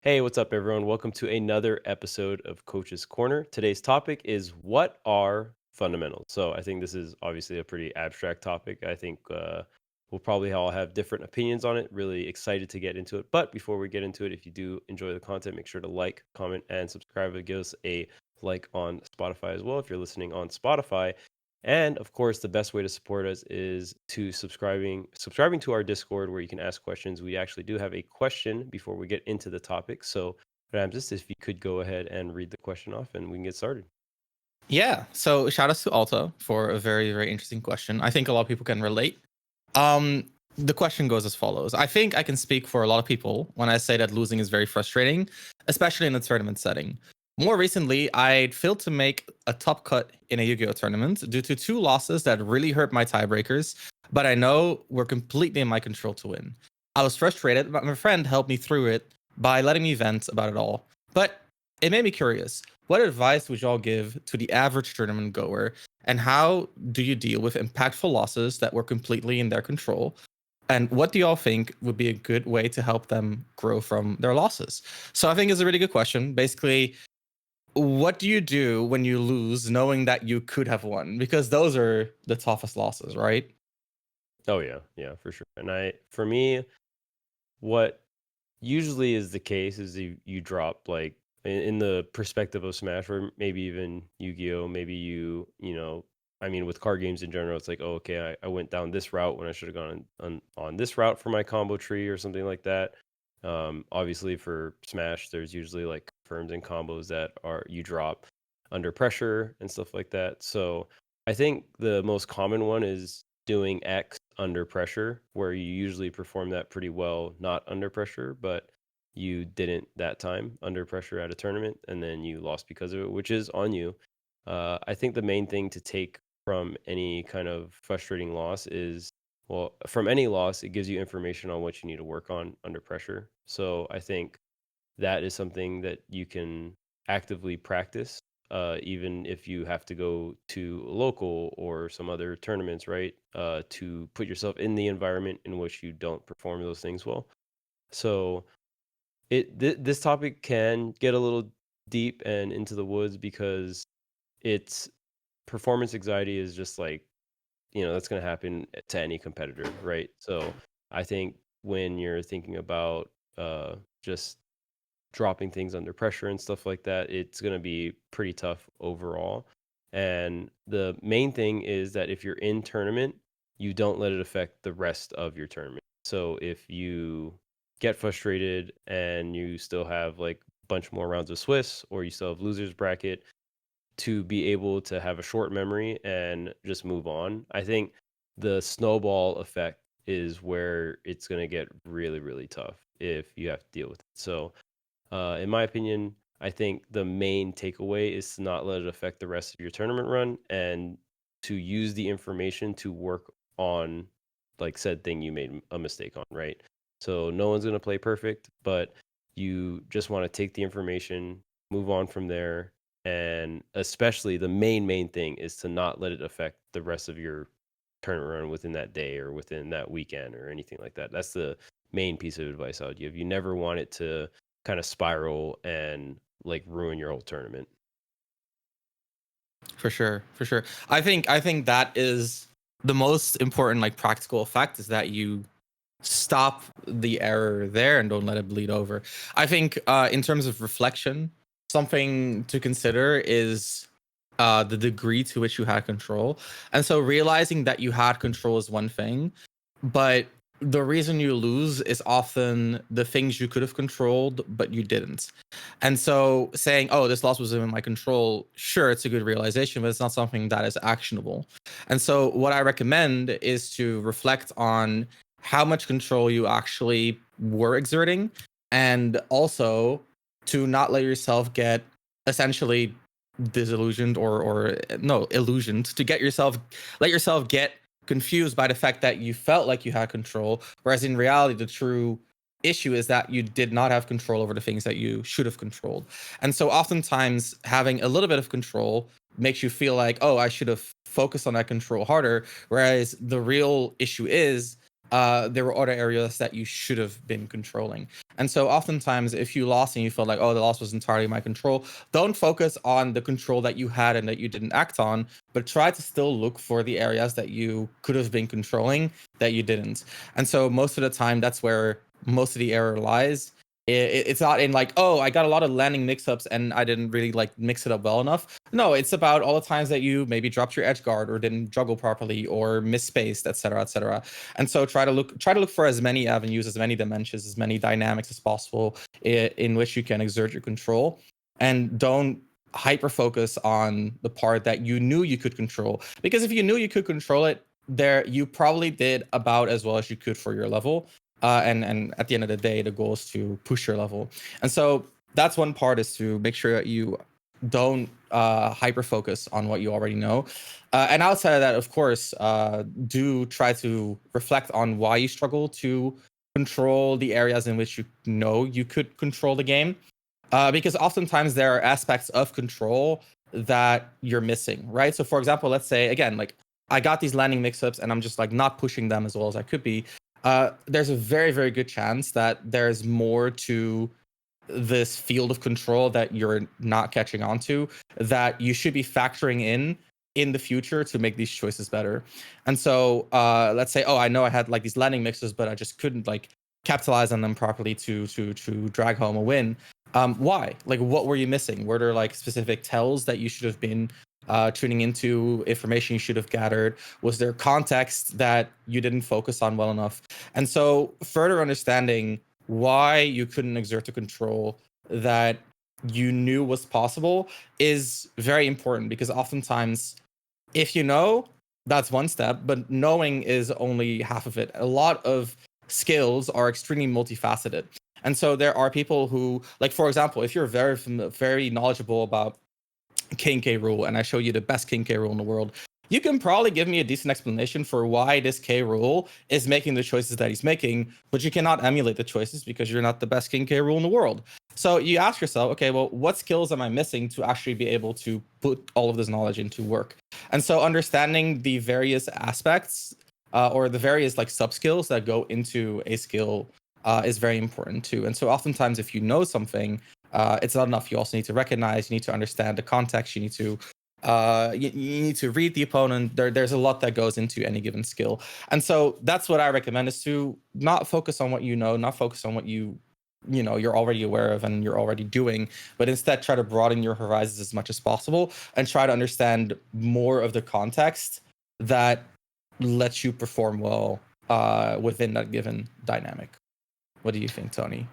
Hey, what's up, everyone? Welcome to another episode of Coach's Corner. Today's topic is what are fundamentals? So, I think this is obviously a pretty abstract topic. I think we'll probably all have different opinions on it. Really excited to get into it. But before we get into it, if you do enjoy the content, make sure to like, comment, and subscribe. And give us a like on Spotify as well if you're listening on Spotify. And of course, the best way to support us is to subscribing to our Discord where you can ask questions. We actually do have a question before we get into the topic. So, Ramses, if you could go ahead and read the question off and we can get started. Yeah. So shout outs to Alto for a very, very interesting question. I think a lot of people can relate. Um, the question goes as follows. I think I can speak for a lot of people when I say that losing is very frustrating, especially in a tournament setting. More recently, I failed to make a top cut in a Yu-Gi-Oh tournament due to two losses that really hurt my tiebreakers, but I know were completely in my control to win. I was frustrated, but my friend helped me through it by letting me vent about it all. But it made me curious. What advice would y'all give to the average tournament goer? And how do you deal with impactful losses that were completely in their control? And what do y'all think would be a good way to help them grow from their losses? So I think it's a really good question. Basically, what do you do when you lose knowing that you could have won? Because those are the toughest losses, right? Oh yeah, yeah, for sure. And for me, what usually is the case is you drop like in the perspective of Smash or maybe even Yu-Gi-Oh, maybe I mean with card games in general, it's like, oh, okay, I went down this route when I should have gone on this route for my combo tree or something like that. Obviously for Smash there's usually like confirms and combos that are you drop under pressure and stuff like that. So I think the most common one is doing X under pressure, where you usually perform that pretty well, not under pressure, but you didn't that time under pressure at a tournament, and then you lost because of it, which is on you. I think the main thing to take from any kind of frustrating loss is, well, from any loss, it gives you information on what you need to work on under pressure. So I think that is something that you can actively practice, even if you have to go to a local or some other tournaments, right? To put yourself in the environment in which you don't perform those things well. So this topic can get a little deep and into the woods because it's performance anxiety is just like, that's going to happen to any competitor, right? So I think when you're thinking about just dropping things under pressure and stuff like that, it's going to be pretty tough overall. And the main thing is that if you're in tournament, you don't let it affect the rest of your tournament. So if you get frustrated and you still have like a bunch more rounds of Swiss or you still have losers bracket, to be able to have a short memory and just move on. I think the snowball effect is where it's going to get really, really tough if you have to deal with it. So in my opinion, I think the main takeaway is to not let it affect the rest of your tournament run and to use the information to work on like said thing you made a mistake on, right? So no one's going to play perfect, but you just want to take the information, move on from there, and especially the main thing is to not let it affect the rest of your tournament run within that day or within that weekend or anything like that. That's the main piece of advice I would give. You never want it to kind of spiral and like ruin your whole tournament. For sure, for sure. I think that is the most important like practical effect is that you stop the error there and don't let it bleed over. I think in terms of reflection, something to consider is the degree to which you had control. And so realizing that you had control is one thing, but the reason you lose is often the things you could have controlled, but you didn't. And so saying, oh, this loss was in my control, sure, it's a good realization, but it's not something that is actionable. And so what I recommend is to reflect on how much control you actually were exerting, and also to not let yourself get essentially disillusioned or no illusioned to get yourself let yourself get confused by the fact that you felt like you had control, whereas in reality the true issue is that you did not have control over the things that you should have controlled. And so oftentimes having a little bit of control makes you feel like, oh, I should have focused on that control harder, whereas the real issue is there were other areas that you should have been controlling. And so oftentimes if you lost and you felt like, oh, the loss was entirely my control, don't focus on the control that you had and that you didn't act on, but try to still look for the areas that you could have been controlling that you didn't. And so most of the time, that's where most of the error lies. It's not in like, oh, I got a lot of landing mix-ups and I didn't really like mix it up well enough. No, it's about all the times that you maybe dropped your edge guard or didn't juggle properly or misspaced, etc., etc. And so try to look for as many avenues, as many dimensions, as many dynamics as possible in which you can exert your control, and don't hyper focus on the part that you knew you could control, because if you knew you could control it, there you probably did about as well as you could for your level. And at the end of the day, the goal is to push your level. And so that's one part, is to make sure that you don't hyper focus on what you already know. And outside of that, of course, do try to reflect on why you struggle to control the areas in which you know you could control the game. Because oftentimes there are aspects of control that you're missing, right? So for example, let's say, again, like I got these landing mix-ups and I'm just like not pushing them as well as I could be. There's a very, very good chance that there's more to this field of control that you're not catching on to, that you should be factoring in the future to make these choices better. And so let's say, oh, I know I had like these landing mixes, but I just couldn't like capitalize on them properly to drag home a win. Why? Like, what were you missing? Were there like specific tells that you should have been tuning into, information you should have gathered? Was there context that you didn't focus on well enough? And so further understanding why you couldn't exert the control that you knew was possible is very important, because oftentimes if you know, that's one step, but knowing is only half of it. A lot of skills are extremely multifaceted. And so there are people who, like, for example, if you're very knowledgeable about King K rule and I show you the best King K rule in the world, you can probably give me a decent explanation for why this K rule is making the choices that he's making, but you cannot emulate the choices because you're not the best King K rule in the world. So you ask yourself, okay, well, what skills am I missing to actually be able to put all of this knowledge into work? And so understanding the various aspects or the various like sub skills that go into a skill is very important too. And so oftentimes if you know something, it's not enough. You also need to recognize, you need to understand the context, you need to you need to read the opponent. There's a lot that goes into any given skill. And so that's what I recommend, is to not focus on what you know, not focus on what you know you're already aware of and you're already doing, but instead try to broaden your horizons as much as possible and try to understand more of the context that lets you perform well within that given dynamic. What do you think, Tony?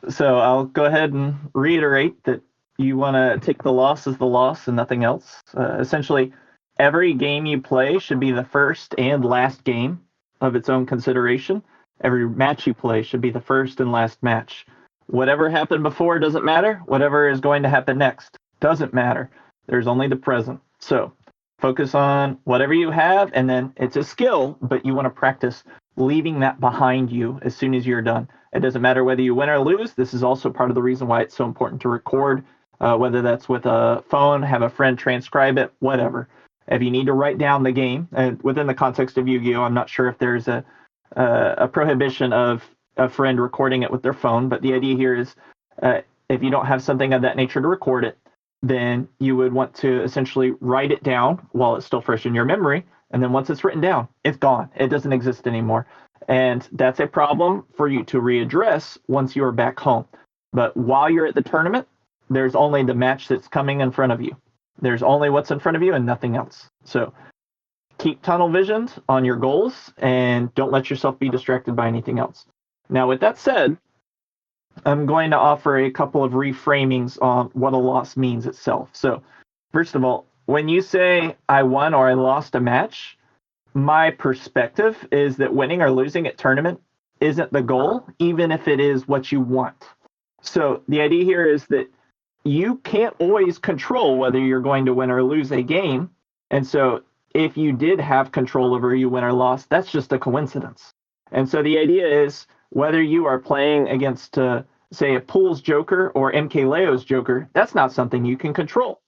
So I'll go ahead and reiterate that you want to take the loss as the loss and nothing else. Essentially, every game you play should be the first and last game of its own consideration. Every match you play should be the first and last match. Whatever happened before doesn't matter. Whatever is going to happen next doesn't matter. There's only the present. So focus on whatever you have, and then it's a skill, but you want to practice leaving that behind you as soon as you're done. It doesn't matter whether you win or lose. This is also part of the reason why it's so important to record, whether that's with a phone, have a friend transcribe it, whatever. If you need to write down the game, and within the context of Yu-Gi-Oh!, I'm not sure if there's a prohibition of a friend recording it with their phone, but the idea here is if you don't have something of that nature to record it, then you would want to essentially write it down while it's still fresh in your memory. And then once it's written down, it's gone. It doesn't exist anymore. And that's a problem for you to readdress once you are back home. But while you're at the tournament, there's only the match that's coming in front of you. There's only what's in front of you and nothing else. So keep tunnel visioned on your goals and don't let yourself be distracted by anything else. Now, with that said, I'm going to offer a couple of reframings on what a loss means itself. So, first of all, when you say I won or I lost a match, my perspective is that winning or losing at tournament isn't the goal, even if it is what you want. So the idea here is that you can't always control whether you're going to win or lose a game. And so if you did have control over you win or lost, that's just a coincidence. And so the idea is whether you are playing against, say, a Pool's Joker or MK Leo's Joker, that's not something you can control.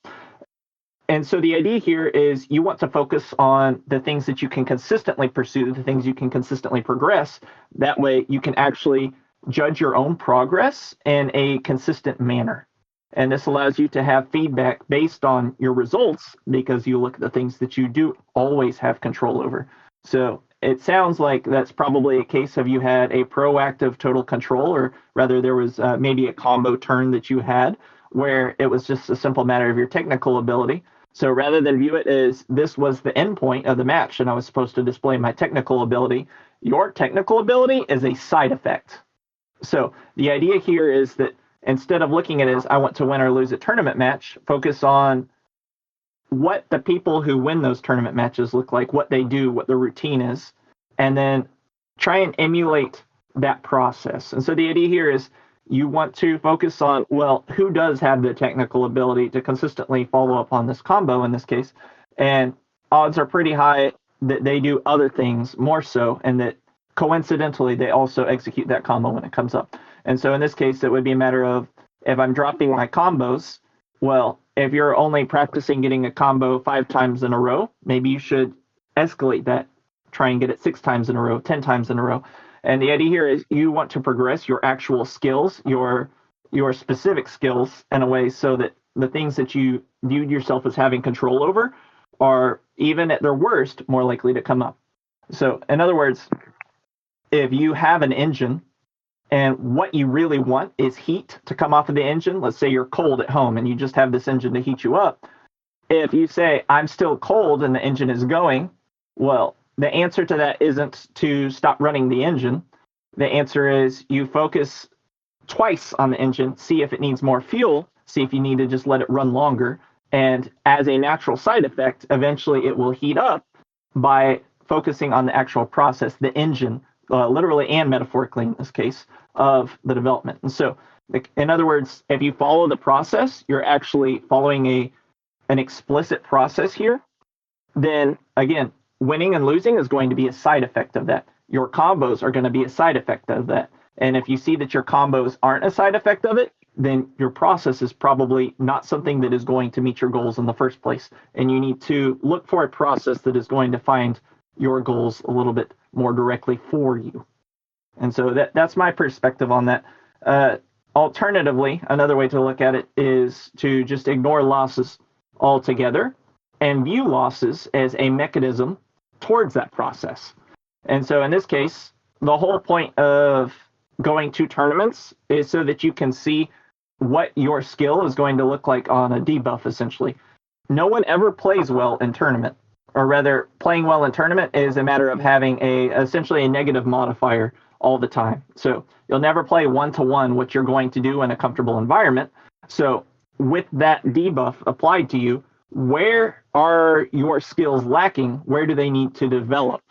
And so the idea here is you want to focus on the things that you can consistently pursue, the things you can consistently progress. That way you can actually judge your own progress in a consistent manner. And this allows you to have feedback based on your results because you look at the things that you do always have control over. So it sounds like that's probably a case of you had a proactive total control, or rather there was maybe a combo turn that you had where it was just a simple matter of your technical ability. So rather than view it as this was the end point of the match and I was supposed to display my technical ability, your technical ability is a side effect. So the idea here is that instead of looking at it as I want to win or lose a tournament match, focus on what the people who win those tournament matches look like, what they do, what their routine is, and then try and emulate that process. And so the idea here is you want to focus on, well, who does have the technical ability to consistently follow up on this combo in this case? And odds are pretty high that they do other things more so, and that coincidentally they also execute that combo when it comes up. And so in this case, it would be a matter of if I'm dropping my combos, well, if you're only practicing getting a combo 5 times in a row, maybe you should escalate that, try and get it 6 times in a row, 10 times in a row. And the idea here is you want to progress your actual skills, your specific skills in a way so that the things that you viewed yourself as having control over are, even at their worst, more likely to come up. So in other words, if you have an engine and what you really want is heat to come off of the engine, let's say you're cold at home and you just have this engine to heat you up. If you say, I'm still cold and the engine is going, well, the answer to that isn't to stop running the engine. The answer is you focus twice on the engine, see if it needs more fuel, see if you need to just let it run longer. And as a natural side effect, eventually it will heat up by focusing on the actual process, the engine, literally and metaphorically in this case, of the development. And so, in other words, if you follow the process, you're actually following an explicit process here, then again, winning and losing is going to be a side effect of that. Your combos are going to be a side effect of that. And if you see that your combos aren't a side effect of it, then your process is probably not something that is going to meet your goals in the first place. And you need to look for a process that is going to find your goals a little bit more directly for you. And so that's my perspective on that. Alternatively, another way to look at it is to just ignore losses altogether and view losses as a mechanism towards that process. And so in this case, the whole point of going to tournaments is so that you can see what your skill is going to look like on a debuff, essentially. No one ever plays well in tournament, or rather, playing well in tournament is a matter of having essentially a negative modifier all the time. So you'll never play one-to-one what you're going to do in a comfortable environment. So with that debuff applied to you, where are your skills lacking? Where do they need to develop?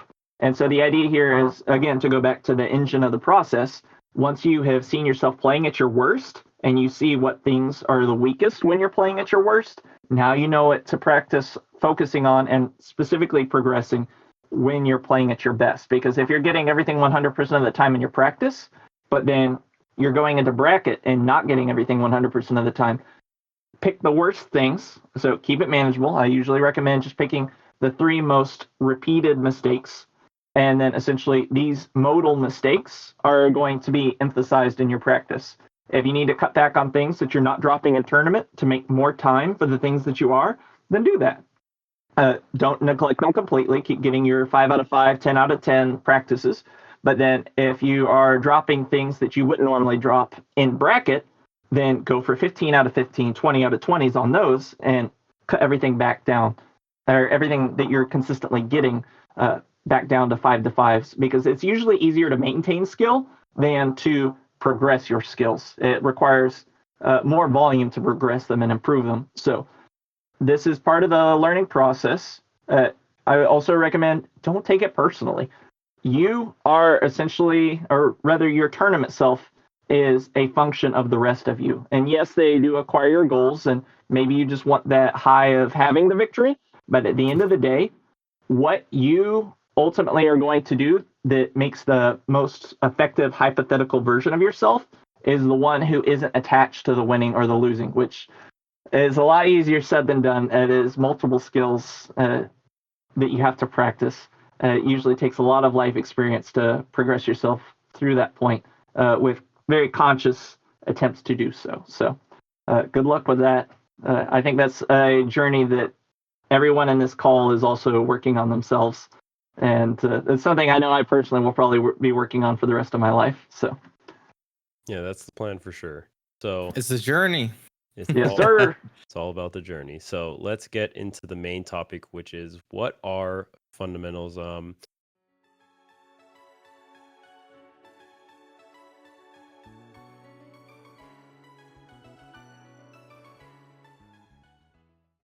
And so the idea here is, again, to go back to the engine of the process, once you have seen yourself playing at your worst and you see what things are the weakest when you're playing at your worst, now you know what to practice focusing on and specifically progressing when you're playing at your best. Because if you're getting everything 100% of the time in your practice, but then you're going into bracket and not getting everything 100% of the time, pick the worst things. So keep it manageable. I usually recommend just picking the 3 most repeated mistakes. And then essentially these modal mistakes are going to be emphasized in your practice. If you need to cut back on things that you're not dropping in tournament to make more time for the things that you are, then do that. Don't neglect them completely. Keep getting your 5 out of 5, 10 out of 10 practices. But then if you are dropping things that you wouldn't normally drop in bracket, then go for 15 out of 15, 20 out of 20s on those and cut everything back down, or everything that you're consistently getting back down to 5 to 5s, because it's usually easier to maintain skill than to progress your skills. It requires more volume to progress them and improve them. So this is part of the learning process. I also recommend don't take it personally. You are essentially, or rather your tournament self is a function of the rest of you. And yes, they do acquire your goals, and maybe you just want that high of having the victory. But at the end of the day, what you ultimately are going to do that makes the most effective hypothetical version of yourself is the one who isn't attached to the winning or the losing, which It's a lot easier said than done. It is multiple skills that you have to practice. It usually takes a lot of life experience to progress yourself through that point with very conscious attempts to do so. So, good luck with that. I think that's a journey that everyone in this call is also working on themselves. And it's something I know I personally will probably be working on for the rest of my life. So, Yeah, that's the plan for sure. So It's a journey. it's yes, all, sir. it's all about the journey. So let's get into the main topic, which is what are fundamentals.